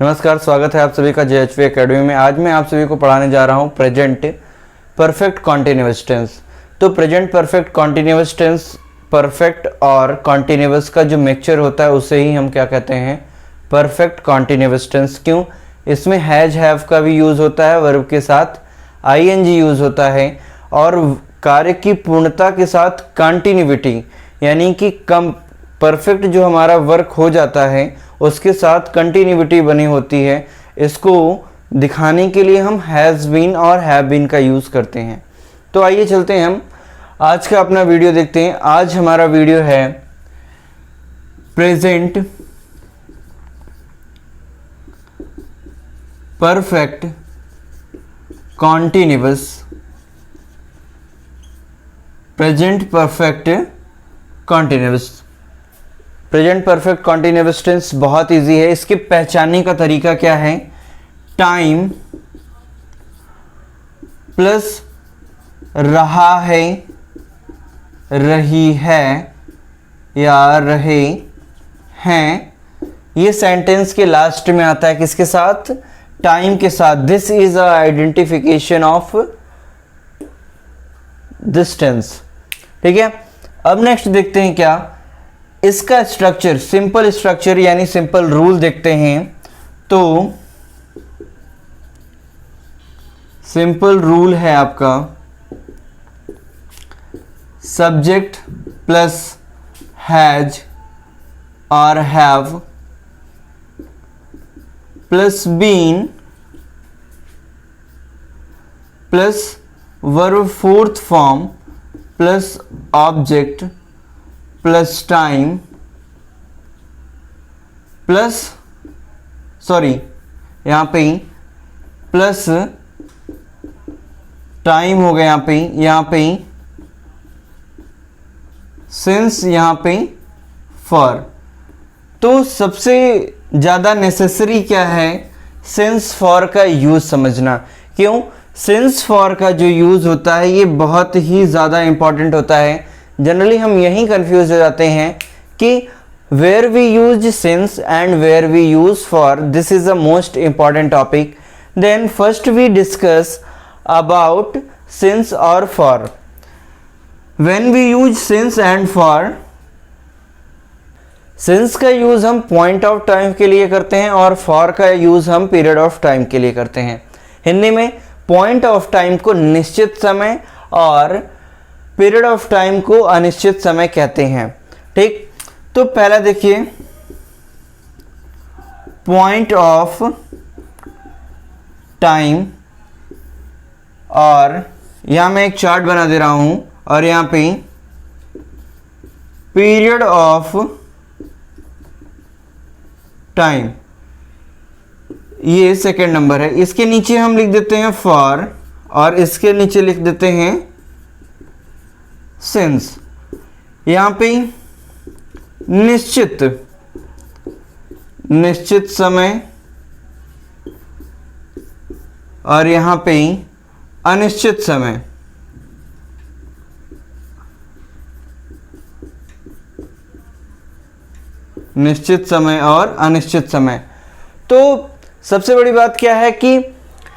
नमस्कार, स्वागत है आप सभी का JHV एकेडमी में। आज मैं आप सभी को पढ़ाने जा रहा हूँ प्रेजेंट परफेक्ट कॉन्टिन्यूअस टेंस। तो present perfect continuous tense perfect और कॉन्टिन्यूअस का जो मिक्सचर होता है उसे ही हम क्या कहते हैं, परफेक्ट कॉन्टिन्यूअस टेंस। क्यों? इसमें हैज हैव का भी यूज़ होता है, वर्ब के साथ ING यूज़ होता है और कार्य की पूर्णता के साथ कंटिन्यूटी यानी कि कम परफेक्ट जो हमारा वर्क हो जाता है उसके साथ कंटिन्यूटी बनी होती है। इसको दिखाने के लिए हम हैज़ बीन और हैव बीन का यूज़ करते हैं। तो आइए चलते हैं, हम आज का अपना वीडियो देखते हैं। आज हमारा वीडियो है present perfect continuous. Present perfect continuous. Present perfect continuous tense बहुत इजी है। इसके पहचानने का तरीका क्या है? टाइम प्लस रहा है, रही है या रहे हैं, ये सेंटेंस के लास्ट में आता है। किसके साथ? टाइम के साथ। This is a identification of this tense. ठीक है, अब नेक्स्ट देखते हैं क्या इसका स्ट्रक्चर, सिंपल स्ट्रक्चर यानी सिंपल रूल देखते हैं। तो सिंपल रूल है आपका सब्जेक्ट प्लस हैज और have plus been plus verb fourth form plus object plus time plus यहाँ पे प्लस टाइम हो गया, यहाँ पे सिंस, यहाँ पे फॉर। तो सबसे ज़्यादा नेसेसरी क्या है? सिंस फॉर का यूज़ समझना। क्यों? सिंस फॉर का जो यूज़ होता है ये बहुत ही ज़्यादा इंपॉर्टेंट होता है। जनरली हम यही कंफ्यूज हो जाते हैं कि where we use since and where we use for. This is the most important topic. Then first we discuss about since और for. When we use since and for, since का use हम point of time के लिए करते हैं और for का use हम पीरियड ऑफ टाइम के लिए करते हैं। हिंदी में पॉइंट ऑफ टाइम को निश्चित समय और पीरियड ऑफ टाइम को अनिश्चित समय कहते हैं। ठीक, तो पहला देखिए पॉइंट ऑफ टाइम, और यहां मैं एक चार्ट बना दे रहा हूं और यहां पे पीरियड ऑफ टाइम, ये सेकंड नंबर है। इसके नीचे हम लिख देते हैं फॉर और इसके नीचे लिख देते हैं सिंस। यहां पे निश्चित समय और यहां पे अनिश्चित समय। निश्चित समय और अनिश्चित समय। तो सबसे बड़ी बात क्या है कि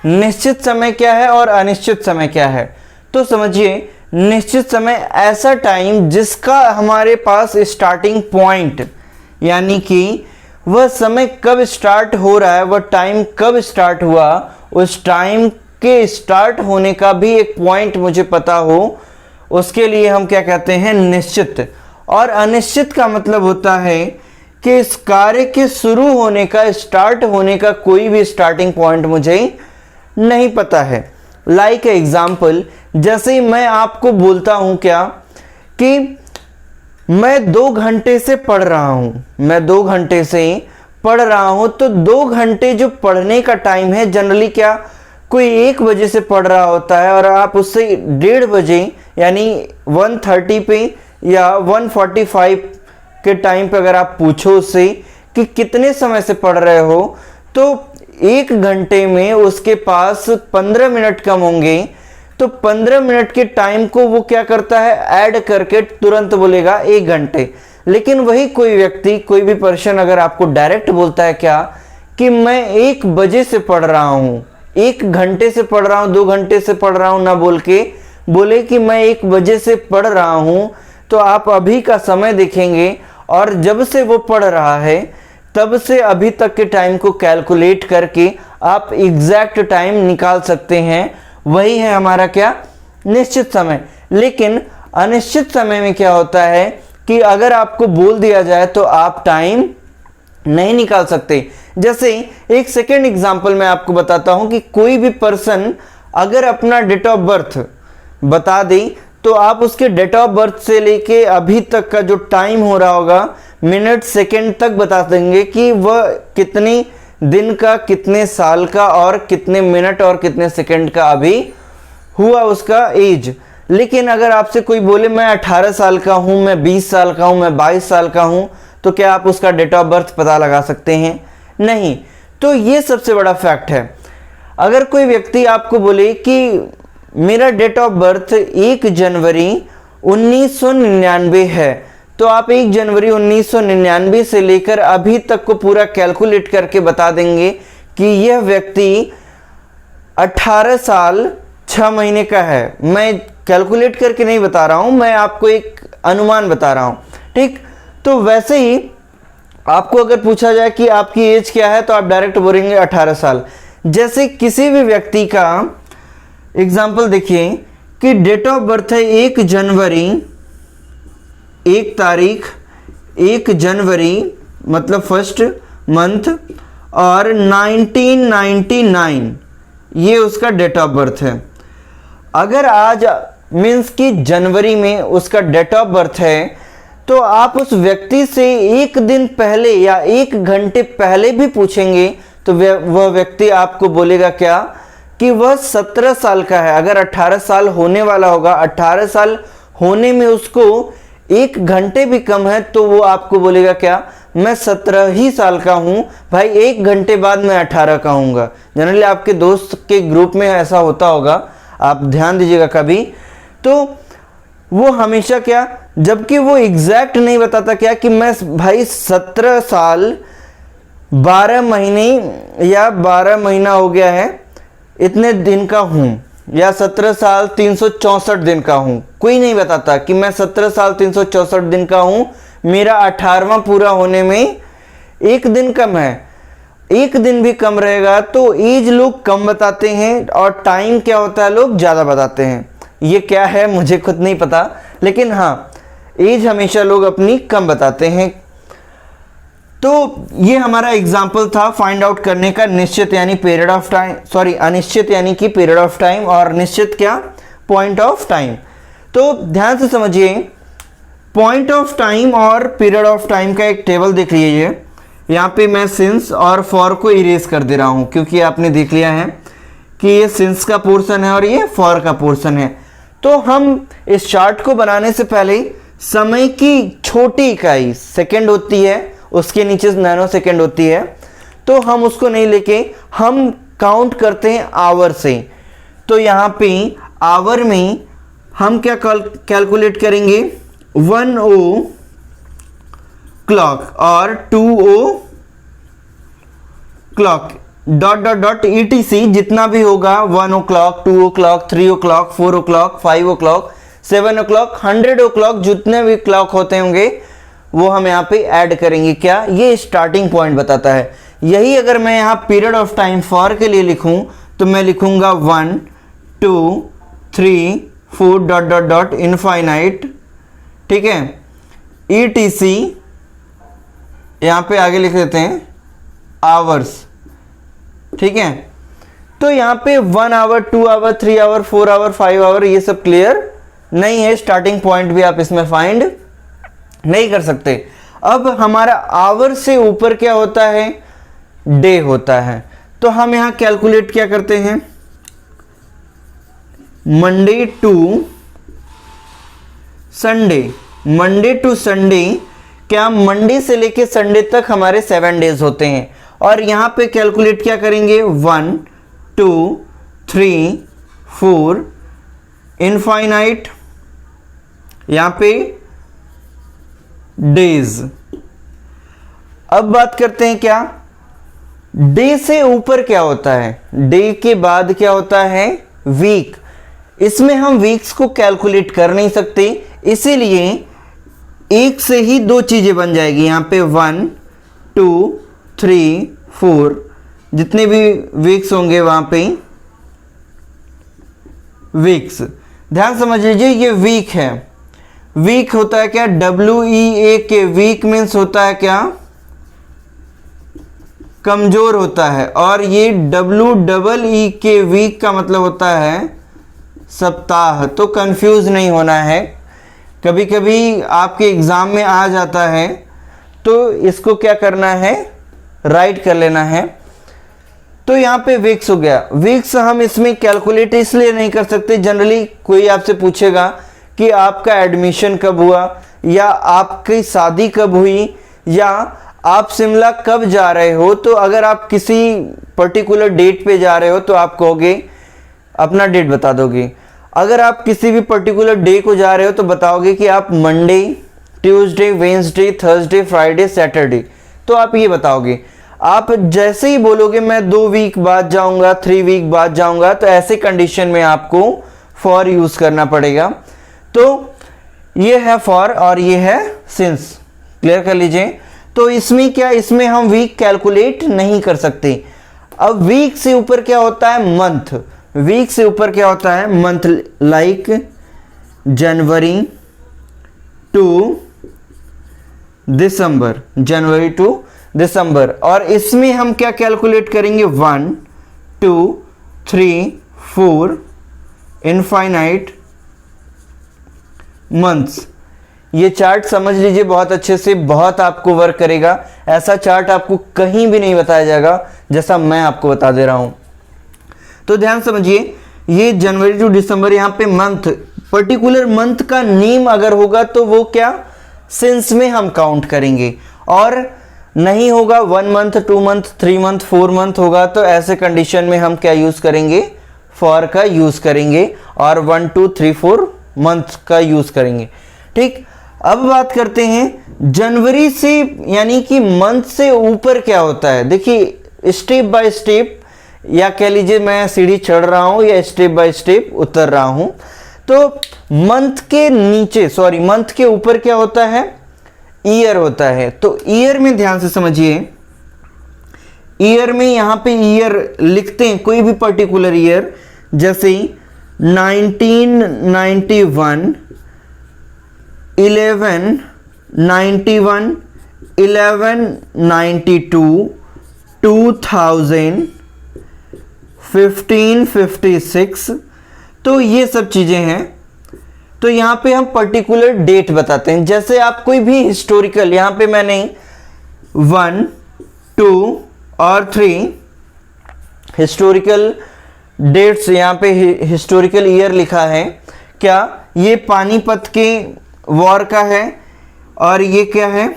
निश्चित समय क्या है और अनिश्चित समय क्या है। तो समझिए, निश्चित समय ऐसा टाइम जिसका हमारे पास स्टार्टिंग पॉइंट यानी कि वह समय कब स्टार्ट हो रहा है, वह टाइम कब स्टार्ट हुआ, उस टाइम के स्टार्ट होने का भी एक पॉइंट मुझे पता हो, उसके लिए हम क्या कहते हैं? निश्चित। और अनिश्चित का मतलब होता है कि इस कार्य के शुरू होने का, स्टार्ट होने का कोई भी स्टार्टिंग पॉइंट मुझे नहीं पता है। लाइक एग्जाम्पल, जैसे मैं आपको बोलता हूं क्या कि मैं 2 घंटे से पढ़ रहा हूं, मैं 2 घंटे से पढ़ रहा हूं, तो 2 घंटे जो पढ़ने का टाइम है, जनरली क्या कोई 1 बजे से पढ़ रहा होता है और आप उससे 1:30 बजे यानी 1:30 पे या 1:45 के टाइम पे अगर आप पूछो उससे कि कितने समय से पढ़ रहे हो, तो 1 घंटे में उसके पास 15 मिनट कम होंगे। तो 15 मिनट के टाइम को वो क्या करता है? ऐड करके तुरंत बोलेगा 1 घंटे। लेकिन वही कोई व्यक्ति, कोई भी पर्सन अगर आपको डायरेक्ट बोलता है क्या कि मैं 1 बजे से पढ़ रहा हूँ, 1 घंटे से पढ़ रहा हूँ, 2 घंटे से पढ़ रहा हूँ ना बोल के बोले कि मैं 1 बजे से पढ़ रहा हूँ, तो आप अभी का समय देखेंगे और जब से वो पढ़ रहा है तब से अभी तक के टाइम को कैलकुलेट करके आप एग्जैक्ट टाइम निकाल सकते हैं। वही है हमारा क्या, निश्चित समय। लेकिन अनिश्चित समय में क्या होता है कि अगर आपको बोल दिया जाए तो आप टाइम नहीं निकाल सकते। जैसे एक सेकेंड एग्जांपल मैं आपको बताता हूं कि कोई भी पर्सन अगर अपना डेट ऑफ बर्थ बता दे तो आप उसके डेट ऑफ बर्थ से लेके अभी तक का जो टाइम हो रहा होगा, मिनट सेकेंड तक बता देंगे कि वह कितनी दिन का, कितने साल का और कितने मिनट और कितने सेकेंड का अभी हुआ उसका एज। लेकिन अगर आपसे कोई बोले मैं 18 साल का हूं, मैं 20 साल का हूं, मैं 22 साल का हूं, तो क्या आप उसका डेट ऑफ बर्थ पता लगा सकते हैं? नहीं। तो ये सबसे बड़ा फैक्ट है। अगर कोई व्यक्ति आपको बोले कि मेरा डेट ऑफ बर्थ 1 जनवरी 1999 है, तो आप 1 जनवरी 1999 से लेकर अभी तक को पूरा कैलकुलेट करके बता देंगे कि यह व्यक्ति 18 साल 6 महीने का है। मैं कैलकुलेट करके नहीं बता रहा हूं, मैं आपको एक अनुमान बता रहा हूं, ठीक। तो वैसे ही आपको अगर पूछा जाए कि आपकी एज क्या है तो आप डायरेक्ट बोलेंगे 18 साल। जैसे किसी भी व्यक्ति का एग्जाम्पल देखिए कि डेट ऑफ बर्थ है 1 जनवरी, 1 तारीख 1 जनवरी मतलब फर्स्ट मंथ और 1999 ये उसका डेट ऑफ बर्थ है। अगर आज मीन्स कि जनवरी में उसका डेट ऑफ बर्थ है तो आप उस व्यक्ति से 1 दिन पहले या 1 घंटे पहले भी पूछेंगे तो वह व्यक्ति आपको बोलेगा क्या कि वह 17 साल का है। अगर 18 साल होने वाला होगा, 18 साल होने में उसको 1 घंटे भी कम है तो वो आपको बोलेगा क्या, मैं 17 ही साल का हूं भाई, 1 घंटे बाद मैं 18 का हूँगा। जनरली आपके दोस्त के ग्रुप में ऐसा होता होगा, आप ध्यान दीजिएगा कभी। तो वो हमेशा क्या, जबकि वो एग्जैक्ट नहीं बताता क्या कि मैं भाई 17 साल 12 महीने या 12 महीना हो गया है इतने दिन का हूं, या 17 साल 364 दिन का हूं। कोई नहीं बताता कि मैं 17 साल 364 दिन का हूं, मेरा 18वां पूरा होने में 1 दिन कम है। 1 दिन भी कम रहेगा तो एज लोग कम बताते हैं और टाइम क्या होता है लोग ज़्यादा बताते हैं। ये क्या है मुझे खुद नहीं पता, लेकिन हाँ एज हमेशा लोग अपनी कम बताते हैं। तो ये हमारा एग्जाम्पल था फाइंड आउट करने का निश्चित यानी पीरियड ऑफ टाइम, सॉरी अनिश्चित यानी कि पीरियड ऑफ टाइम, और निश्चित क्या, पॉइंट ऑफ टाइम। तो ध्यान से समझिए, पॉइंट ऑफ टाइम और पीरियड ऑफ टाइम का एक टेबल देख लीजिए। यहाँ पे मैं सिंस और फॉर को इरेज कर दे रहा हूँ क्योंकि आपने देख लिया है कि ये सिंस का पोर्शन है और ये फॉर का पोर्शन है। तो हम इस चार्ट को बनाने से पहले समय की छोटी इकाई सेकेंड होती है, उसके नीचे नैनो सेकेंड होती है, तो हम उसको नहीं लेके हम काउंट करते हैं आवर से। तो यहाँ पे आवर में हम क्या कैलकुलेट करेंगे, 1 क्लॉक और 2 clock dot dot dot ETC जितना भी होगा, 1 clock, 2 clock, 3 clock, 4 clock, 5 clock, 7 clock, 100 clock, जितने भी क्लॉक होते होंगे वो हम यहाँ पे ऐड करेंगे। क्या, ये स्टार्टिंग पॉइंट बताता है। यही अगर मैं यहाँ पीरियड ऑफ टाइम फॉर के लिए लिखूं तो मैं लिखूंगा 1 2 3 4 डॉट डॉट डॉट इनफाइनाइट, ठीक है। ETC यहाँ पे आगे लिख देते हैं आवर्स, ठीक है। तो यहाँ पे 1 hour, 2 hour, 3 hour, 4 hour, 5 hour ये सब क्लियर नहीं है। स्टार्टिंग पॉइंट भी आप इसमें फाइंड नहीं कर सकते। अब हमारा आवर से ऊपर क्या होता है, डे होता है। तो हम यहां कैलकुलेट क्या करते हैं, Monday to Sunday, Monday to Sunday, क्या मंडे से लेके संडे तक हमारे 7 डेज होते हैं। और यहां पे कैलकुलेट क्या करेंगे, 1 2 3 4 इनफाइनाइट, यहां पे डेज। अब बात करते हैं क्या, डे से ऊपर क्या होता है, डे के बाद क्या होता है, वीक। इसमें हम वीक्स को कैलकुलेट कर नहीं सकते, इसीलिए एक से ही दो चीजें बन जाएगी यहाँ पे, 1 2 3 4, जितने भी वीक्स होंगे वहां पे वीक्स। ध्यान समझ लीजिए, ये वीक है। वीक होता है क्या, WEAK, वीक मीन्स होता है क्या, कमजोर होता है। और ये WEEK, वीक का मतलब होता है सप्ताह। तो कंफ्यूज नहीं होना है, कभी कभी आपके एग्जाम में आ जाता है, तो इसको क्या करना है, राइट कर लेना है। तो यहाँ पे वीक्स हो गया। वीक्स हम इसमें कैलकुलेट इसलिए नहीं कर सकते, जनरली कोई आपसे पूछेगा कि आपका एडमिशन कब हुआ, या आपकी शादी कब हुई, या आप शिमला कब जा रहे हो, तो अगर आप किसी पर्टिकुलर डेट पे जा रहे हो तो आप कहोगे, अपना डेट बता दोगे। अगर आप किसी भी पर्टिकुलर डे को जा रहे हो तो बताओगे कि आप Monday, Tuesday, Wednesday, Thursday, Friday, Saturday, तो आप ये बताओगे। आप जैसे ही बोलोगे मैं 2 वीक बाद जाऊंगा, 3 वीक बाद जाऊंगा, तो ऐसे कंडीशन में आपको फॉर यूज करना पड़ेगा। तो ये है फॉर और ये है सिंस, क्लियर कर लीजिए। तो इसमें क्या, इसमें हम वीक कैलकुलेट नहीं कर सकते। अब वीक से ऊपर क्या होता है, मंथ। वीक से ऊपर क्या होता है, month, like January to December, January to December. और इसमें हम क्या कैलकुलेट करेंगे, 1 2 3 4 इनफाइनाइट मंथ्स। ये चार्ट समझ लीजिए बहुत अच्छे से, बहुत आपको वर्क करेगा। ऐसा चार्ट आपको कहीं भी नहीं बताया जाएगा जैसा मैं आपको बता दे रहा हूं। तो ध्यान समझिए, ये जनवरी टू दिसंबर, यहाँ पे मंथ, पर्टिकुलर मंथ का नेम अगर होगा तो वो क्या, सिंस में हम काउंट करेंगे। और नहीं होगा 1 मंथ, 2 मंथ, 3 मंथ, 4 मंथ होगा, तो ऐसे कंडीशन में हम क्या यूज करेंगे, फॉर का यूज करेंगे, और 1 2 3 4 मंथ का यूज करेंगे। ठीक, अब बात करते हैं जनवरी से, यानी कि मंथ से ऊपर क्या होता है। देखिए स्टेप बाय स्टेप, या कह लीजिए मैं सीढ़ी चढ़ रहा हूं या स्टेप बाय स्टेप उतर रहा हूं। तो मंथ के नीचे, सॉरी मंथ के ऊपर क्या होता है, ईयर होता है। तो ईयर में ध्यान से समझिए, ईयर में यहां पे ईयर लिखते हैं, कोई भी पर्टिकुलर ईयर, जैसे 1991, 1191, 1192, 2000, 1556, तो ये सब चीजें हैं। तो यहां पे हम पर्टिकुलर डेट बताते हैं। जैसे आप कोई भी हिस्टोरिकल, यहां पे मैंने 1 2 और 3 हिस्टोरिकल डेट्स, यहां पे हिस्टोरिकल ईयर लिखा है। क्या ये पानीपत के वॉर का है, और ये क्या है,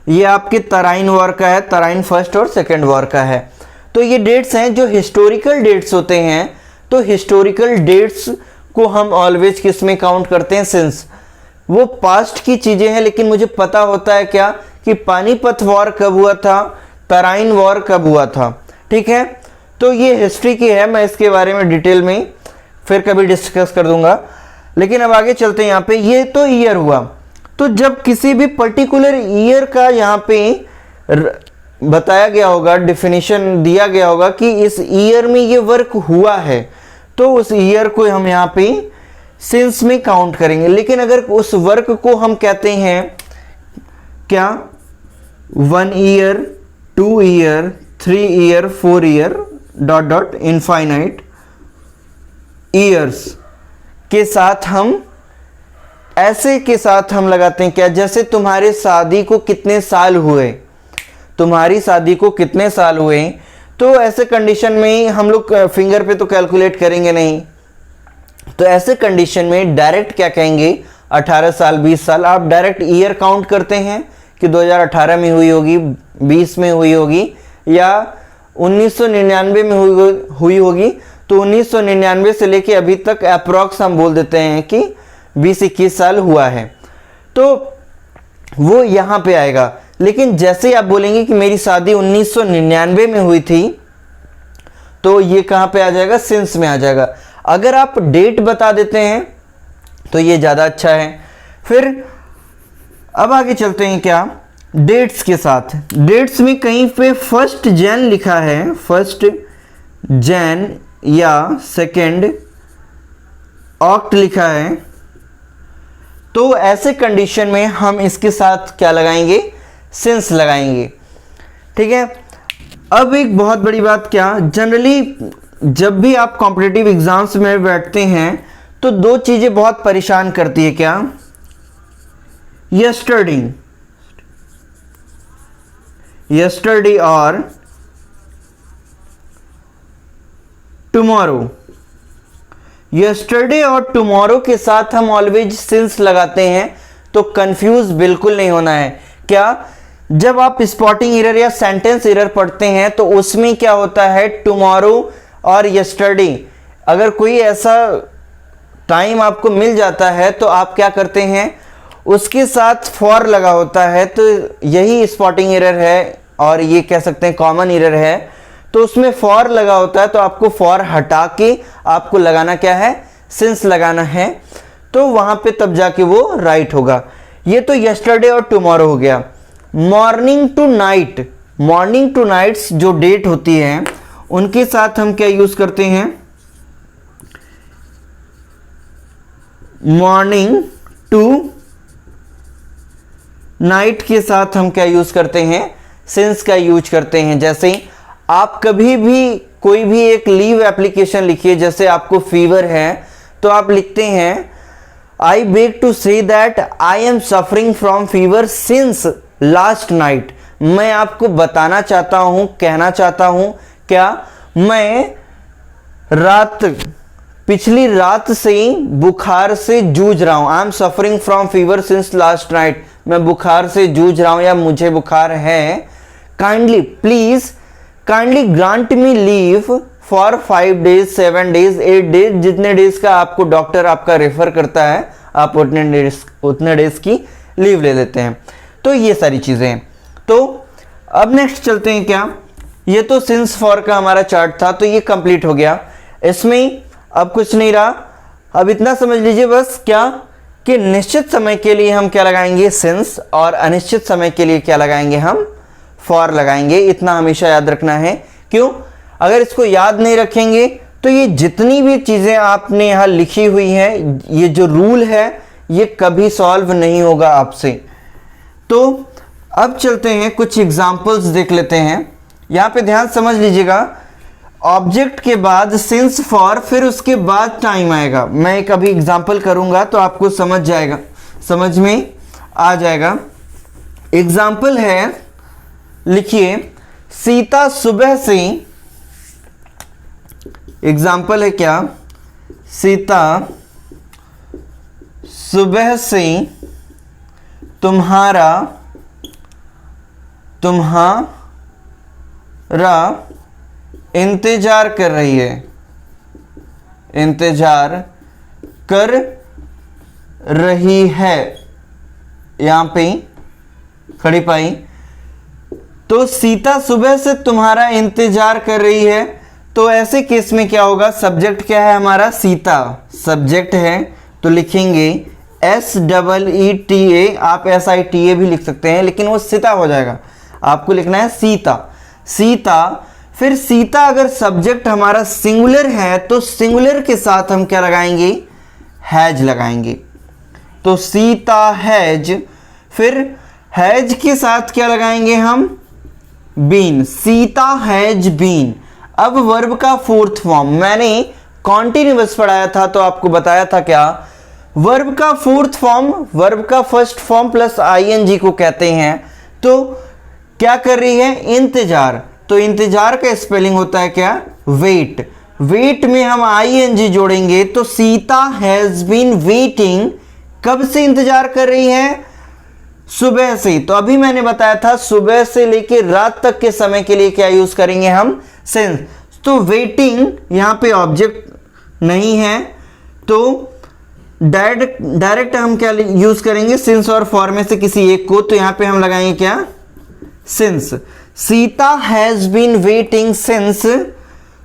ये आपके तराइन वॉर का है, तराइन फर्स्ट और सेकंड वॉर का है। तो ये डेट्स हैं जो हिस्टोरिकल डेट्स होते हैं। तो हिस्टोरिकल डेट्स को हम ऑलवेज किस में काउंट करते हैं, सिंस। वो पास्ट की चीजें हैं, लेकिन मुझे पता होता है क्या, कि पानीपत वॉर कब हुआ था, तराइन वॉर कब हुआ था। ठीक है, तो ये हिस्ट्री की है, मैं इसके बारे में डिटेल में फिर कभी डिस्कस कर दूंगा। लेकिन अब आगे चलते हैं। यहाँ पे ये तो ईयर हुआ। तो जब किसी भी पर्टिकुलर ईयर का यहाँ पे बताया गया होगा, डिफिनीशन दिया गया होगा कि इस ईयर में ये वर्क हुआ है, तो उस ईयर को हम यहाँ पे सिंस में काउंट करेंगे। लेकिन अगर उस वर्क को हम कहते हैं क्या, 1 year, 2 year, 3 year, 4 year, dot dot infinite years के साथ हम ऐसे के साथ हम लगाते हैं क्या, जैसे तुम्हारे शादी को कितने साल हुए, तुम्हारी शादी को कितने साल हुए। तो ऐसे कंडीशन में हम लोग फिंगर पे तो कैलकुलेट करेंगे नहीं, तो ऐसे कंडीशन में डायरेक्ट क्या कहेंगे, 18 साल, 20 साल। आप डायरेक्ट ईयर काउंट करते हैं कि 2018 में हुई होगी, 20 में हुई होगी, या 1999 में हुई होगी। तो 1999 से लेके अभी तक अप्रॉक्स हम बोल देते हैं कि 20-21 साल हुआ है। तो वो यहाँ पे आएगा। लेकिन जैसे ही आप बोलेंगे कि मेरी शादी 1999 में हुई थी, तो ये कहाँ पे आ जाएगा, सिंस में आ जाएगा। अगर आप डेट बता देते हैं तो ये ज़्यादा अच्छा है। फिर अब आगे चलते हैं क्या, डेट्स के साथ। डेट्स में कहीं पे 1 जैन लिखा है, 1 जैन या 2 ऑक्ट लिखा है, तो ऐसे कंडीशन में हम इसके साथ क्या लगाएंगे, सिंस लगाएंगे। ठीक है। अब एक बहुत बड़ी बात, क्या जनरली जब भी आप कॉम्पिटिटिव एग्जाम्स में बैठते हैं तो 2 चीजें बहुत परेशान करती है, क्या, यस्टरडे और टुमारो। यस्टरडे और टुमारो के साथ हम ऑलवेज सिंस लगाते हैं, तो कंफ्यूज बिल्कुल नहीं होना है। क्या, जब आप स्पॉटिंग एरर या सेंटेंस एरर पढ़ते हैं तो उसमें क्या होता है, टुमारो और यस्टरडे, अगर कोई ऐसा टाइम आपको मिल जाता है तो आप क्या करते हैं, उसके साथ फॉर लगा होता है, तो यही स्पॉटिंग एरर है और ये कह सकते हैं कॉमन एरर है। तो उसमें फॉर लगा होता है, तो आपको फॉर हटा के आपको लगाना क्या है, सिंस लगाना है, तो वहां पे तब जाके वो राइट होगा। ये तो यस्टरडे और टुमारो हो गया। Morning to night, morning to nights जो डेट होती है उनके साथ हम क्या यूज करते हैं, मॉर्निंग टू नाइट के साथ हम क्या यूज करते हैं, सिंस का यूज करते हैं। जैसे आप कभी भी कोई भी एक लीव एप्लीकेशन लिखिए, जैसे आपको फीवर है तो आप लिखते हैं I beg to say that I am suffering from fever since last night. मैं आपको बताना चाहता हूं, कहना चाहता हूं, क्या, मैं पिछली रात से बुखार से जूझ रहा हूं। आई am suffering from fever since last night, मैं बुखार से जूझ रहा हूं या मुझे बुखार है। Kindly, please kindly grant me leave for 5 days, 7 days, 8 days, जितने डेज का आपको डॉक्टर आपका रेफर करता है, आप उतने डेज की लीव ले लेते हैं। तो ये सारी चीजें हैं। तो अब नेक्स्ट चलते हैं, क्या, ये तो सिंस फॉर का हमारा चार्ट था, तो ये कंप्लीट हो गया। इसमें अब कुछ नहीं रहा, अब इतना समझ लीजिए बस, क्या, कि निश्चित समय के लिए हम क्या लगाएंगे, सिंस, और अनिश्चित समय के लिए क्या लगाएंगे, हम फॉर लगाएंगे। इतना हमेशा याद रखना है। क्यों, अगर इसको याद नहीं रखेंगे तो ये जितनी भी चीजें आपने यहां लिखी हुई हैं, ये जो रूल है, ये कभी सॉल्व नहीं होगा आपसे। तो अब चलते हैं, कुछ एग्जाम्पल्स देख लेते हैं। यहां पे ध्यान समझ लीजिएगा, ऑब्जेक्ट के बाद सिंस फॉर, फिर उसके बाद टाइम आएगा। मैं एक अभी एग्जाम्पल करूंगा तो आपको समझ जाएगा, समझ में आ जाएगा। एग्जाम्पल है, लिखिए, सीता सुबह से, एग्जाम्पल है क्या, सीता सुबह से तुम्हारा इंतजार कर रही है, इंतजार कर रही है, यहां पे खड़ी पाई। तो सीता सुबह से तुम्हारा इंतजार कर रही है, तो ऐसे केस में क्या होगा, सब्जेक्ट क्या है हमारा, सीता सब्जेक्ट है, तो लिखेंगे SEETA, आप SITA भी लिख सकते हैं, लेकिन वो सीता हो जाएगा, आपको लिखना है सीता, सीता। फिर सीता अगर सब्जेक्ट हमारा सिंगुलर है तो सिंगुलर के साथ हम क्या लगाएंगे, हैज लगाएंगे, तो सीता हैज। फिर हैज के साथ क्या लगाएंगे हम, बीन, सीता हैज बीन। अब वर्ब का फोर्थ फॉर्म, मैंने कॉन्टिन्यूअस पढ़ाया था तो आपको बताया था, क्या, वर्ब का फोर्थ फॉर्म, वर्ब का फर्स्ट फॉर्म प्लस ING को कहते हैं। तो क्या कर रही है, इंतजार, तो इंतजार का स्पेलिंग होता है क्या, वेट। वेट में हम ING जोड़ेंगे, तो सीता हैज बीन वेटिंग, कब से इंतजार कर रही है, सुबह से। तो अभी मैंने बताया था सुबह से लेकर रात तक के समय के लिए क्या यूज करेंगे हम, सिंस। तो वेटिंग यहां पे ऑब्जेक्ट नहीं है, तो डायरेक्ट हम क्या यूज करेंगे, सिंस और फॉर में से किसी एक को, तो यहां पे हम लगाएंगे क्या, since, Sita has been waiting since,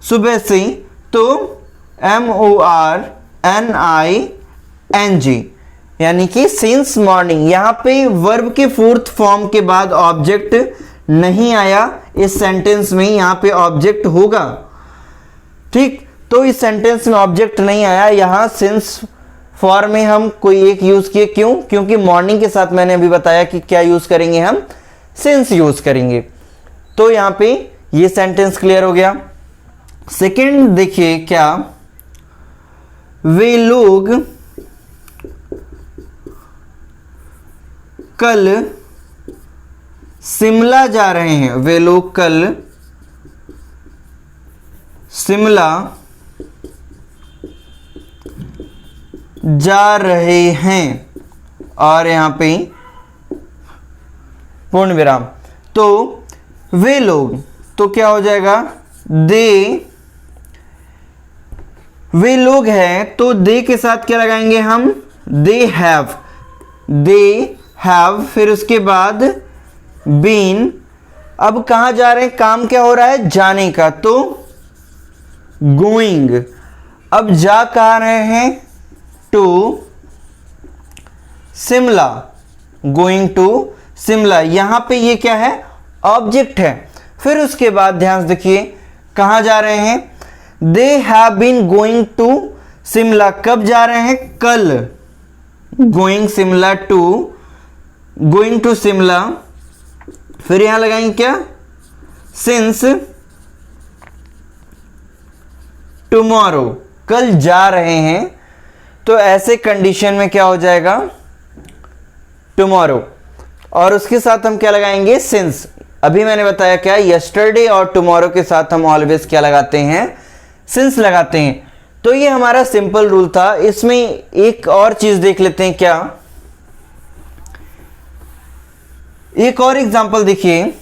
सुबह से, तो MORNING, यानी कि सिंस मॉर्निंग। यहां पे वर्ब के फोर्थ फॉर्म के बाद ऑब्जेक्ट नहीं आया इस सेंटेंस में, यहां पे ऑब्जेक्ट होगा, ठीक। तो इस सेंटेंस में ऑब्जेक्ट नहीं आया, यहां सिंस फॉर्म में हम कोई एक यूज किए, क्यों? क्योंकि मॉर्निंग के साथ मैंने अभी बताया कि क्या यूज करेंगे हम, सिंस यूज करेंगे। तो यहां पे ये सेंटेंस क्लियर हो गया। सेकंड देखिए क्या, वे लोग कल शिमला जा रहे हैं, वे लोग कल शिमला जा रहे हैं, और यहां पे पूर्ण विराम। तो वे लोग, तो क्या हो जाएगा, वे लोग हैं, तो दे के साथ क्या लगाएंगे हम, दे हैव, फिर उसके बाद बीन। अब कहां जा रहे हैं, काम क्या हो रहा है, जाने का, तो गोइंग। अब जा कहां रहे हैं, to Shimla, going to Shimla. यहां पे ये क्या है, ऑब्जेक्ट है। फिर उसके बाद ध्यान से देखिए कहां जा रहे हैं, they have been going to Shimla, कब जा रहे हैं, कल, गोइंग टू शिमला। फिर यहां लगाएंगे क्या, सिंस टुमारो, कल जा रहे हैं, तो ऐसे कंडीशन में क्या हो जाएगा, टुमारो, और उसके साथ हम क्या लगाएंगे, सिंस। अभी मैंने बताया क्या, यस्टरडे और टुमारो के साथ हम ऑलवेज क्या लगाते हैं, सिंस लगाते हैं। तो ये हमारा सिंपल रूल था। इसमें एक और चीज देख लेते हैं, क्या, एक और एग्जांपल देखिए।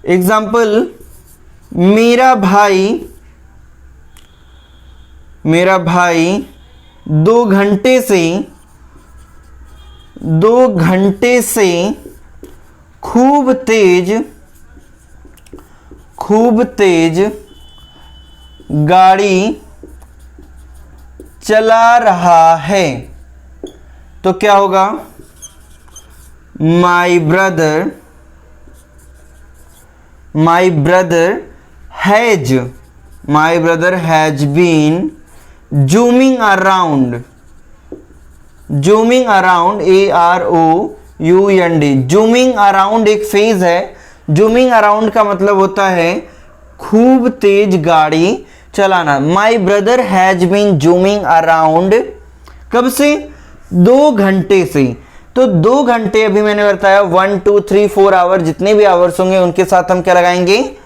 एग्जांपल, मेरा भाई 2 घंटे से खूब तेज गाड़ी चला रहा है, तो क्या होगा, my brother has been zooming around, AROUND, zooming around एक फेज है। जूमिंग अराउंड का मतलब होता है खूब तेज गाड़ी चलाना। My brother has been zooming around, कब से, 2 घंटे से। तो 2 घंटे अभी मैंने बताया 1 2 3 4 आवर, जितने भी आवर्स होंगे उनके साथ हम क्या लगाएंगे,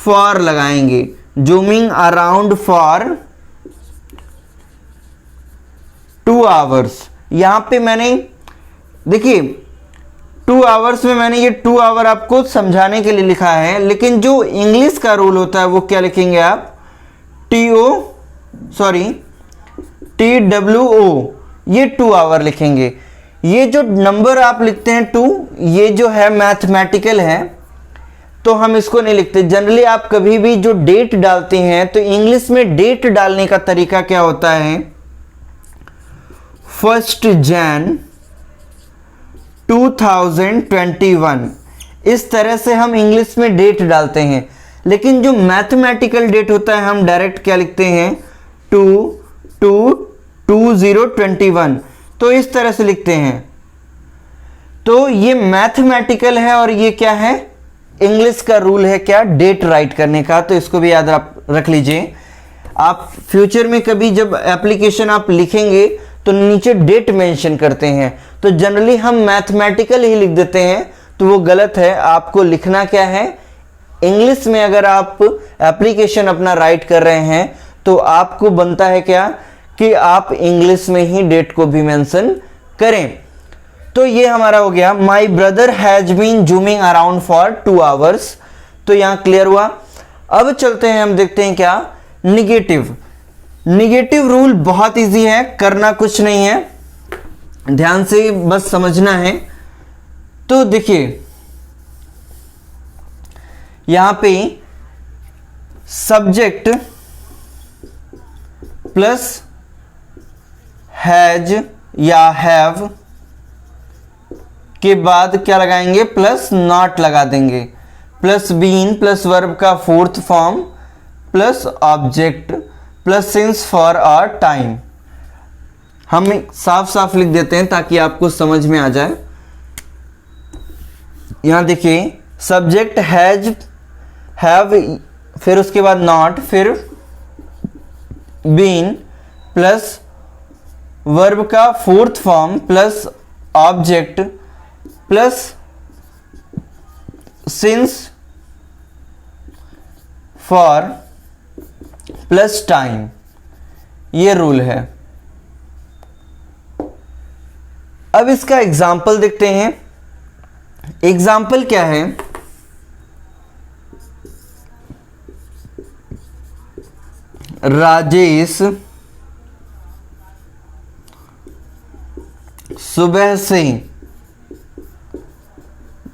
फॉर लगाएंगे, जूमिंग अराउंड फॉर 2 आवर्स। यहां पे मैंने देखिए 2 आवर्स में मैंने ये 2 आवर आपको समझाने के लिए लिखा है, लेकिन जो इंग्लिश का रूल होता है वो क्या लिखेंगे आप, TWO, ये 2 आवर लिखेंगे। ये जो नंबर आप लिखते हैं 2, ये जो है मैथमेटिकल है, तो हम इसको नहीं लिखते। जनरली आप कभी भी जो डेट डालते हैं, तो इंग्लिश में डेट डालने का तरीका क्या होता है, 1 Jan 2021, इस तरह से हम इंग्लिश में डेट डालते हैं। लेकिन जो मैथमेटिकल डेट होता है, हम डायरेक्ट क्या लिखते हैं, 2/2/2021, तो इस तरह से लिखते हैं। तो ये मैथमेटिकल है और ये क्या है, इंग्लिश का रूल है, क्या, डेट राइट करने का। तो इसको भी याद रख लीजिए। आप फ्यूचर में कभी जब एप्लीकेशन आप लिखेंगे तो नीचे डेट मेंशन करते हैं, तो जनरली हम मैथमेटिकल ही लिख देते हैं, तो वो गलत है। आपको लिखना क्या है, इंग्लिश में अगर आप एप्लीकेशन अपना राइट कर रहे हैं तो आपको बनता है क्या, कि आप इंग्लिश में ही डेट को भी मेंशन करें। तो ये हमारा हो गया, my brother has been zooming around for 2 hours. तो यहां क्लियर हुआ। अब चलते हैं, हम देखते हैं क्या, निगेटिव रूल बहुत इजी है, करना कुछ नहीं है, ध्यान से बस समझना है। तो देखिए यहां पे सब्जेक्ट प्लस हैज या हैव के बाद क्या लगाएंगे, प्लस नॉट लगा देंगे, प्लस बीन प्लस वर्ब का fourth form plus object plus since for a time. हम साफ साफ लिख देते हैं ताकि आपको समझ में आ जाए। यहां देखिए सब्जेक्ट हैज हैव, फिर उसके बाद नॉट, फिर बीन प्लस वर्ब का fourth form plus object plus since for plus time, ये रूल है। अब इसका एग्जाम्पल देखते हैं। एग्जाम्पल क्या है, राजेश सुबह से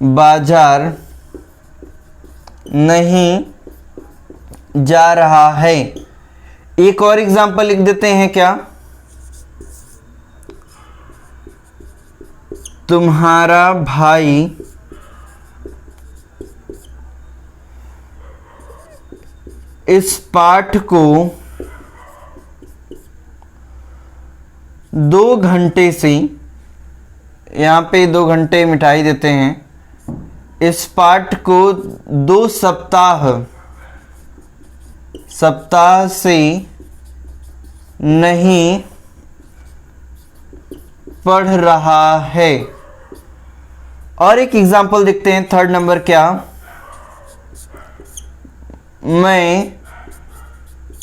बाजार नहीं जा रहा है। एक और एग्जाम्पल लिख देते हैं क्या, तुम्हारा भाई इस पाठ को 2 घंटे से, यहां पे 2 घंटे मिटाई देते हैं, इस पाठ को 2 सप्ताह से नहीं पढ़ रहा है। और एक एग्जाम्पल देखते हैं, थर्ड नंबर क्या, मैं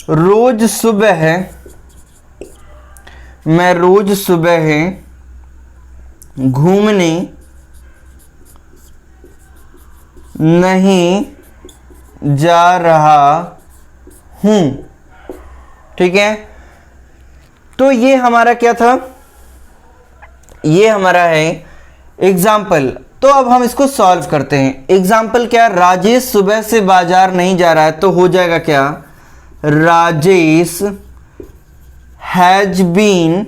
रोज सुबह घूमने नहीं जा रहा हूं। ठीक है, तो ये हमारा क्या था, ये हमारा है एग्जाम्पल। तो अब हम इसको सॉल्व करते हैं। एग्जाम्पल क्या, राजेश सुबह से बाजार नहीं जा रहा है, तो हो जाएगा क्या, राजेश हैज बीन,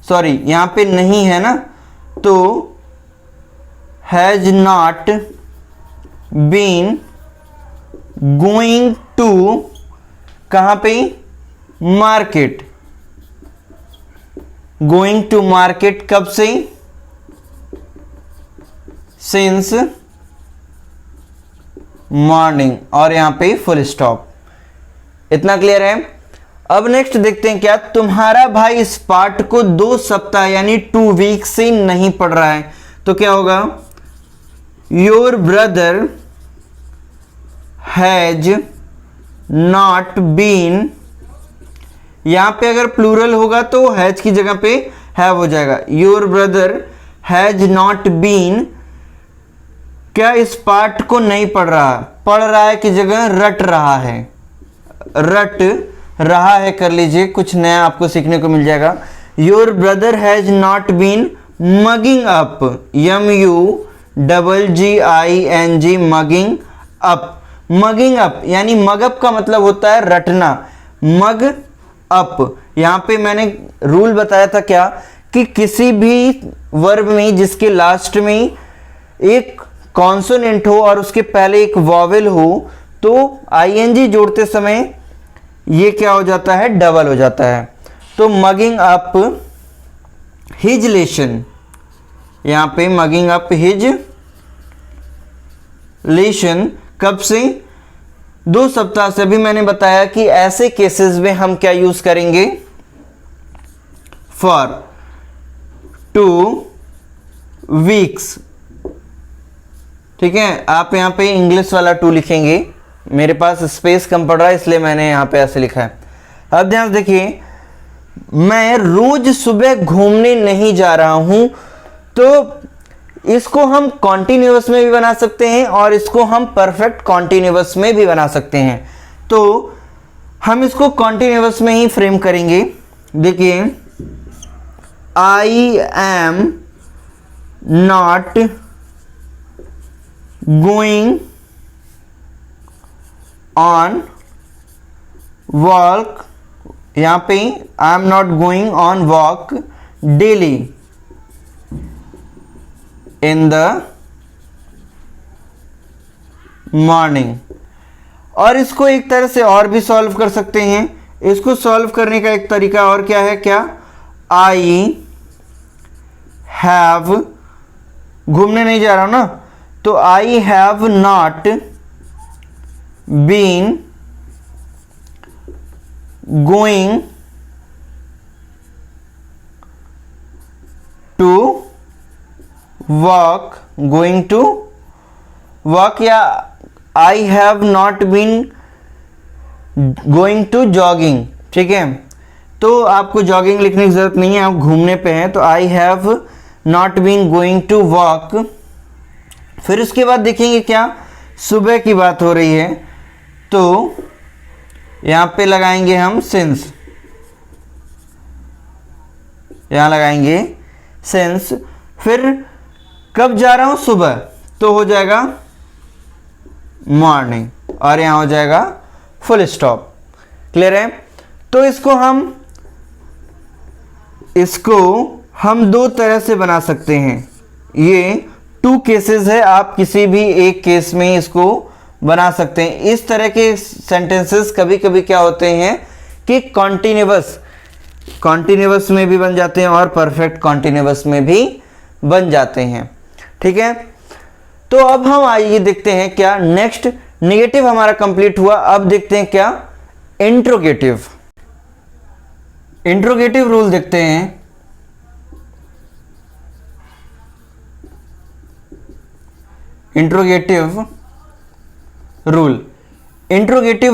सॉरी यहां पे नहीं है ना, तो has not been going to, कहां पे, मार्केट, गोइंग टू मार्केट कब से, सिंस मॉर्निंग, और यहां पे फुल स्टॉप। इतना क्लियर है। अब नेक्स्ट देखते हैं क्या, तुम्हारा भाई इस पाठ को 2 सप्ताह यानी 2 वीक से नहीं पढ़ रहा है, तो क्या होगा, your brother has not been, यहां पे अगर प्लूरल होगा तो हैज की जगह पे हैव हो जाएगा। Your brother has not been, क्या इस पाठ को नहीं पढ़ रहा है की जगह रट रहा है कर लीजिए, कुछ नया आपको सीखने को मिल जाएगा। Your brother has not been mugging up, MUGGING, mugging up. Mugging up यानी मगअप का मतलब होता है रटना, मग अप। यहां पे मैंने रूल बताया था क्या, कि किसी भी वर्ब में जिसके लास्ट में एक कॉन्सोनेंट हो और उसके पहले एक वॉवेल हो, तो ING जोड़ते समय ये क्या हो जाता है, डबल हो जाता है। तो मगिंग अप हिज लेसन, यहां पे मगिंग अप हिज लेसन कब से, 2 सप्ताह से। अभी मैंने बताया कि ऐसे केसेस में हम क्या यूज करेंगे, फॉर 2 वीक्स। ठीक है, आप यहां पे इंग्लिश वाला 2 लिखेंगे, मेरे पास स्पेस कम पड़ रहा है इसलिए मैंने यहां पे ऐसे लिखा है। अब ध्यान देखिए, मैं रोज सुबह घूमने नहीं जा रहा हूं, तो इसको हम कॉन्टिन्यूअस में भी बना सकते हैं और इसको हम परफेक्ट कॉन्टिन्यूअस में भी बना सकते हैं। तो हम इसको कॉन्टिन्यूअस में ही फ्रेम करेंगे। देखिए, I am not going on walk, यहाँ पे I am not going on walk daily in the morning. और इसको एक तरह से और भी सॉल्व कर सकते हैं। इसको सॉल्व करने का एक तरीका और क्या है, क्या, आई हैव, घूमने नहीं जा रहा हूं ना, तो I have not been going to walk, going to walk, या I have not been going to jogging. ठीक है, तो आपको जॉगिंग लिखने की जरूरत नहीं है, आप घूमने पे हैं, तो I have not been going to walk. फिर उसके बाद देखेंगे क्या, सुबह की बात हो रही है, तो यहां पे लगाएंगे हम सिंस, यहां लगाएंगे सिंस। फिर कब जा रहा हूं, सुबह, तो हो जाएगा मॉर्निंग, और यहां हो जाएगा फुल स्टॉप। क्लियर है? तो इसको हम दो तरह से बना सकते हैं। ये टू केसेस है, आप किसी भी एक केस में इसको बना सकते हैं। इस तरह के सेंटेंसेस कभी कभी क्या होते हैं कि कॉन्टिन्यूअस में भी बन जाते हैं और परफेक्ट कॉन्टिन्यूअस में भी बन जाते हैं। ठीक है, तो अब हम आइए देखते हैं क्या नेक्स्ट। नेगेटिव हमारा कंप्लीट हुआ, अब देखते हैं क्या इंट्रोगेटिव। इंट्रोगेटिव रूल देखते हैं। इंट्रोगेटिव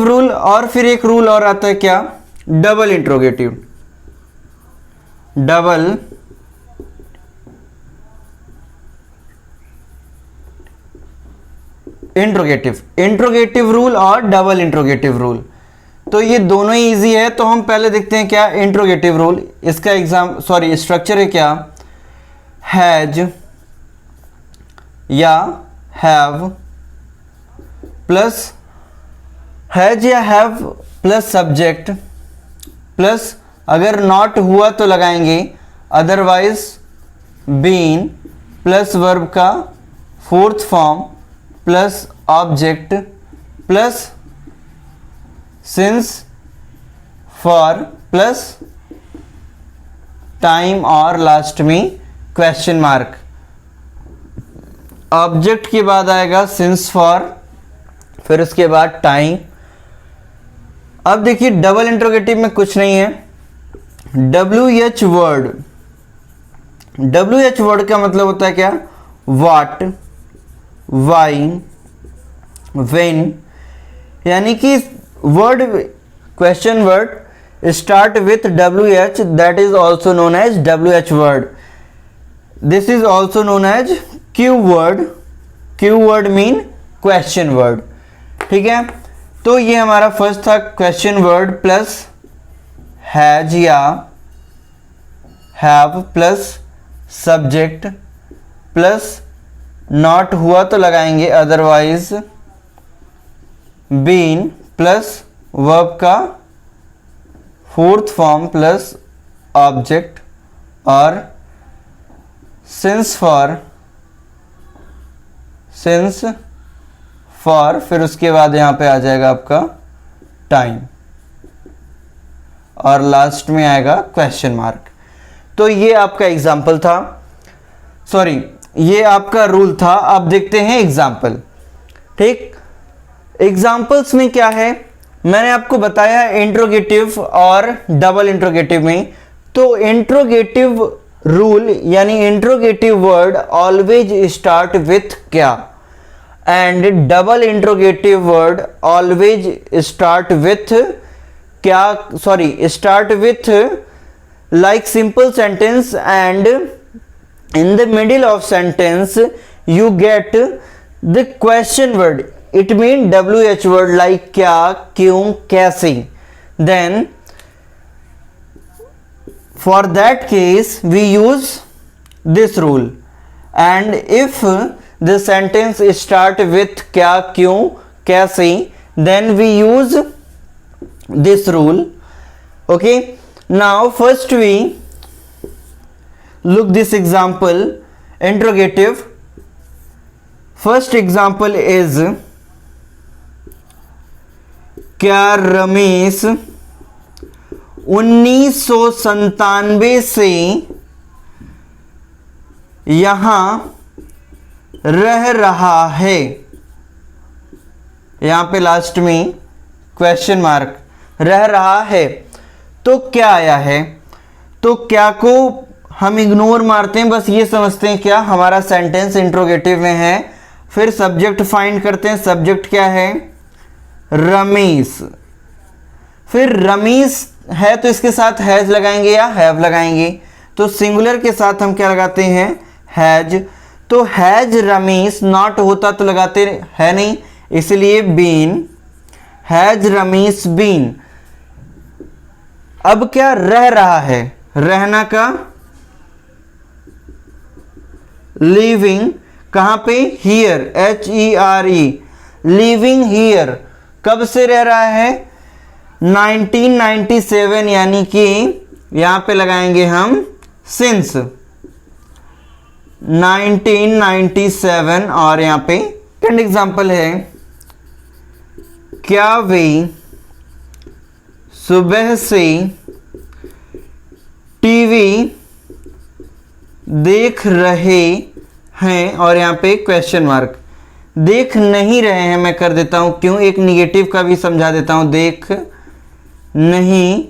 रूल और फिर एक रूल और आता है क्या, डबल इंट्रोगेटिव। इंट्रोगेटिव रूल और डबल इंट्रोगेटिव रूल, तो ये दोनों ही इजी है। तो हम पहले देखते हैं क्या इंट्रोगेटिव रूल। इसका स्ट्रक्चर है क्या, हैज या हैव प्लस, हैज या हैव प्लस सब्जेक्ट प्लस, अगर नॉट हुआ तो लगाएंगे अदरवाइज बीन प्लस वर्ब का fourth form plus object plus since for plus time और लास्ट में क्वेश्चन मार्क। ऑब्जेक्ट के बाद आएगा सिंस फॉर, फिर उसके बाद टाइम। अब देखिए डबल इंट्रोगेटिव में कुछ नहीं है। WH वर्ड का मतलब होता है क्या, व्हाट, वाई, व्हेन, यानी कि word, question word start with WH, that is also known as WH word. This is also known as Q word. Q word mean question word. ठीक है, तो ये हमारा फर्स्ट था क्वेश्चन वर्ड प्लस हैज या have plus subject plus not हुआ तो लगाएंगे अदरवाइज बीन प्लस वर्ब का फोर्थ फॉर्म प्लस ऑब्जेक्ट और सिंस फॉर, फिर उसके बाद यहां पे आ जाएगा आपका टाइम और लास्ट में आएगा क्वेश्चन मार्क। तो ये आपका एग्जाम्पल था, ये आपका रूल था। अब देखते हैं एग्जाम्पल। ठीक, एग्जाम्पल्स में क्या है, मैंने आपको बताया इंट्रोगेटिव और डबल इंट्रोगेटिव में। तो इंट्रोगेटिव रूल यानी interrogative word always start with क्या, and double interrogative word always start with क्या, start with like simple sentence, and in the middle of sentence you get the question word, it means WH word like क्या, क्यों, कैसे। Then for that case we use this rule, and if the sentence start with क्या, क्यों, कैसे, then we use this rule. Okay, now first we look this example, interrogative. First example is, क्या रमेश 1997 से यहां रह रहा है. यहां पे लास्ट में क्वेश्चन मार्क, रह रहा है. तो क्या आया है, तो क्या को हम इग्नोर मारते हैं, बस ये समझते हैं क्या हमारा सेंटेंस इंट्रोगेटिव में है. फिर सब्जेक्ट फाइंड करते हैं. सब्जेक्ट क्या है, रमेश. फिर रमेश है तो इसके साथ हैज लगाएंगे या हैव लगाएंगे. तो सिंगुलर के साथ हम क्या लगाते हैं, हैज. तो हैज रमेश नॉट होता तो लगाते है नहीं, इसलिए बीन. Has Ramesh been. अब क्या रह रहा है, रहना का लिविंग. कहां पे, हियर, HERE, लिविंग हियर. कब से रह रहा है, 1997, यानी कि यहां पे लगाएंगे हम सिंस 1997. और यहां पे सेकंड एग्जांपल है, क्या वे सुबह से टीवी देख रहे हैं. और यहां पे क्वेश्चन मार्क. देख नहीं रहे हैं मैं कर देता हूं, क्यों, एक निगेटिव का भी समझा देता हूं. देख नहीं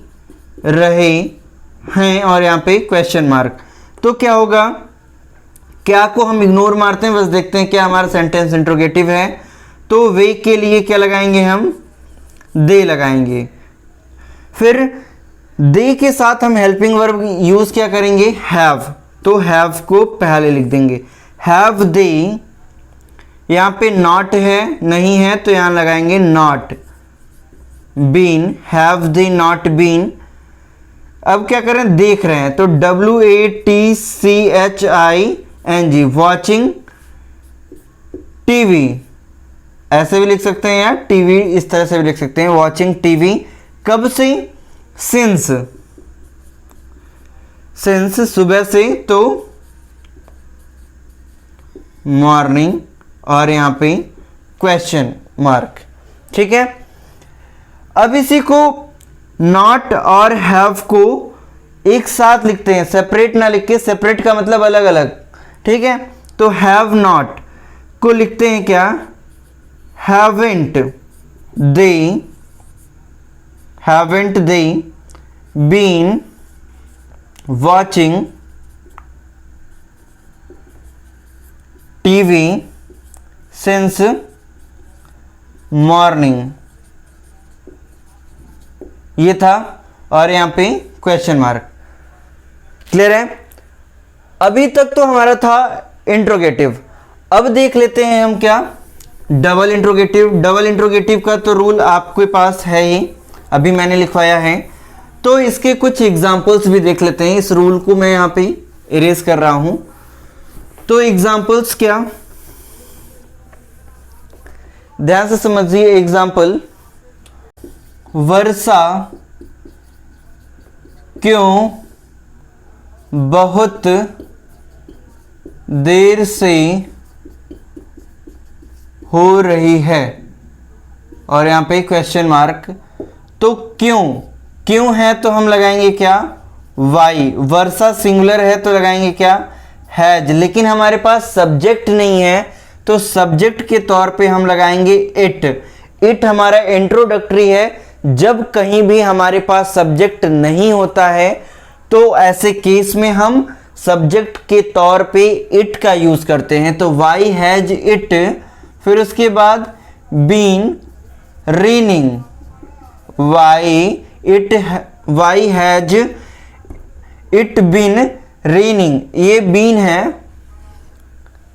रहे हैं और यहां पे क्वेश्चन मार्क. तो क्या होगा, क्या को हम इग्नोर मारते हैं, बस देखते हैं क्या हमारा सेंटेंस इंट्रोगेटिव है. तो वे के लिए क्या लगाएंगे हम, दे लगाएंगे. फिर दे के साथ हम हेल्पिंग वर्ब यूज क्या करेंगे, हैव. तो हैव को पहले लिख देंगे, हैव दे. यहां पे नॉट है, नहीं है, तो यहां लगाएंगे not. Been, have they not been. अब क्या करें, देख रहे हैं, तो WATCHING, वॉचिंग टीवी. ऐसे भी लिख सकते हैं या टीवी इस तरह से भी लिख सकते हैं, वॉचिंग टीवी. कब से, सिंस. सिंस सुबह से, तो मॉर्निंग. और यहां पे क्वेश्चन मार्क. ठीक है. अब इसी को नॉट और हैव को एक साथ लिखते हैं, सेपरेट ना लिख के. सेपरेट का मतलब अलग अलग. ठीक है. तो हैव नॉट को लिखते हैं क्या, haven't they been watching TV since morning. ये था. और यहां पे क्वेश्चन मार्क. क्लियर है. अभी तक तो हमारा था इंट्रोगेटिव. अब देख लेते हैं हम क्या, डबल इंट्रोगेटिव. डबल इंट्रोगेटिव का तो रूल आपके पास है ही, अभी मैंने लिखवाया है. तो इसके कुछ एग्जाम्पल्स भी देख लेते हैं. इस रूल को मैं यहां पे इरेज कर रहा हूं. तो एग्जाम्पल्स क्या, ध्यान से समझिए. एग्जाम्पल, वर्षा क्यों बहुत देर से हो रही है. और यहां पे क्वेश्चन मार्क. तो क्यों है तो हम लगाएंगे क्या, वाई. वर्षा सिंगुलर है तो लगाएंगे क्या, हैज. लेकिन हमारे पास सब्जेक्ट नहीं है तो सब्जेक्ट के तौर पे हम लगाएंगे इट. इट हमारा इंट्रोडक्टरी है. जब कहीं भी हमारे पास सब्जेक्ट नहीं होता है तो ऐसे केस में हम सब्जेक्ट के तौर पे इट का यूज करते हैं. तो वाई हैज इट. फिर उसके बाद been raining. Why has it been raining. ये बीन है.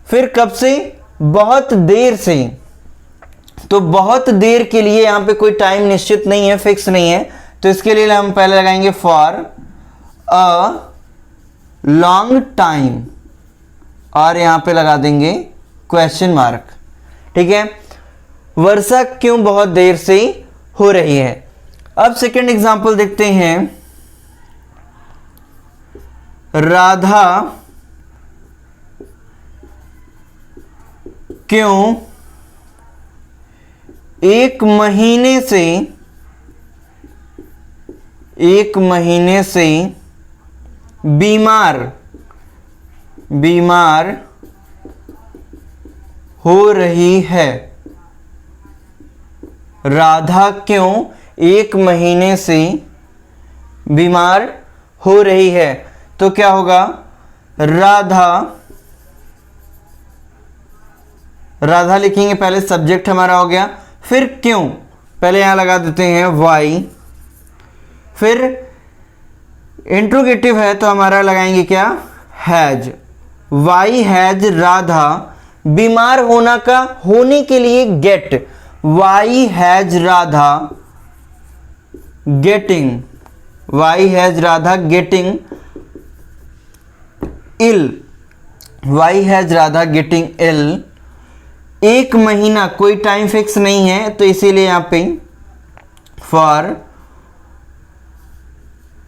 फिर कब से, बहुत देर से. तो बहुत देर के लिए यहां पे कोई टाइम निश्चित नहीं है, फिक्स नहीं है. तो इसके लिए हम पहले लगाएंगे फॉर अ लॉन्ग टाइम. और यहाँ पे लगा देंगे क्वेश्चन मार्क। ठीक है, वर्षा क्यों बहुत देर से हो रही है। अब सेकंड एग्जांपल देखते हैं। राधा क्यों एक महीने से बीमार हो रही है। राधा क्यों एक महीने से बीमार हो रही है। तो क्या होगा, राधा लिखेंगे, पहले सब्जेक्ट हमारा हो गया, फिर क्यों, पहले यहां लगा देते हैं वाई, फिर इंट्रोगेटिव है तो हमारा लगाएंगे क्या, हैज। वाई हैज राधा, बीमार होने के लिए get, why has Radha getting, why has Radha getting ill, why has Radha getting ill. एक महीना, कोई टाइम फिक्स नहीं है तो इसीलिए यहां पे फॉर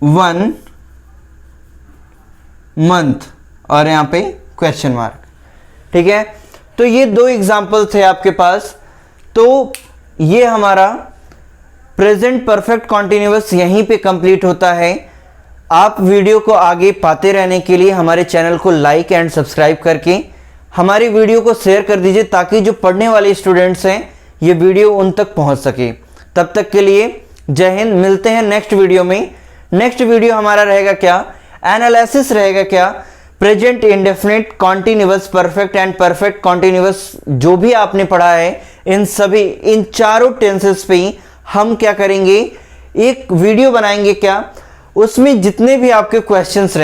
1 मंथ और यहां पे क्वेश्चन मार्क। ठीक है, तो ये 2 एग्जाम्पल थे आपके पास। तो ये हमारा प्रेजेंट परफेक्ट कॉन्टिन्यूअस यहीं पे कंप्लीट होता है। आप वीडियो को आगे पाते रहने के लिए हमारे चैनल को लाइक एंड सब्सक्राइब करके हमारी वीडियो को शेयर कर दीजिए, ताकि जो पढ़ने वाले स्टूडेंट्स हैं ये वीडियो उन तक पहुंच सके। तब तक के लिए जय हिंद, मिलते हैं नेक्स्ट वीडियो में। नेक्स्ट वीडियो हमारा रहेगा क्या, एनालिसिस रहेगा क्या, present indefinite, continuous, perfect and perfect continuous, जो भी आपने पढ़ा है इन चारों टेंसेस पे हम क्या करेंगे, एक वीडियो बनाएंगे क्या, उसमें जितने भी आपके क्वेश्चंस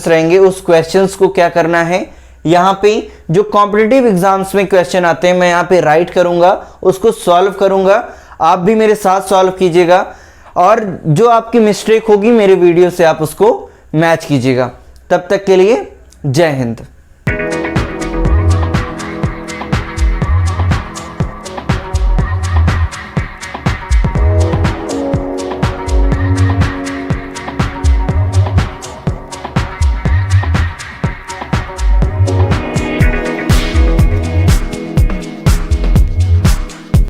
रहेंगे उस क्वेश्चंस को क्या करना है, यहाँ पे जो कॉम्पिटिटिव एग्जाम्स में क्वेश्चन आते हैं मैं यहाँ पे राइट करूंगा, उसको सॉल्व करूंगा, आप भी मेरे साथ सॉल्व कीजिएगा और जो आपकी मिस्टेक होगी मेरे वीडियो से आप उसको मैच कीजिएगा। तब तक के लिए जय हिंद।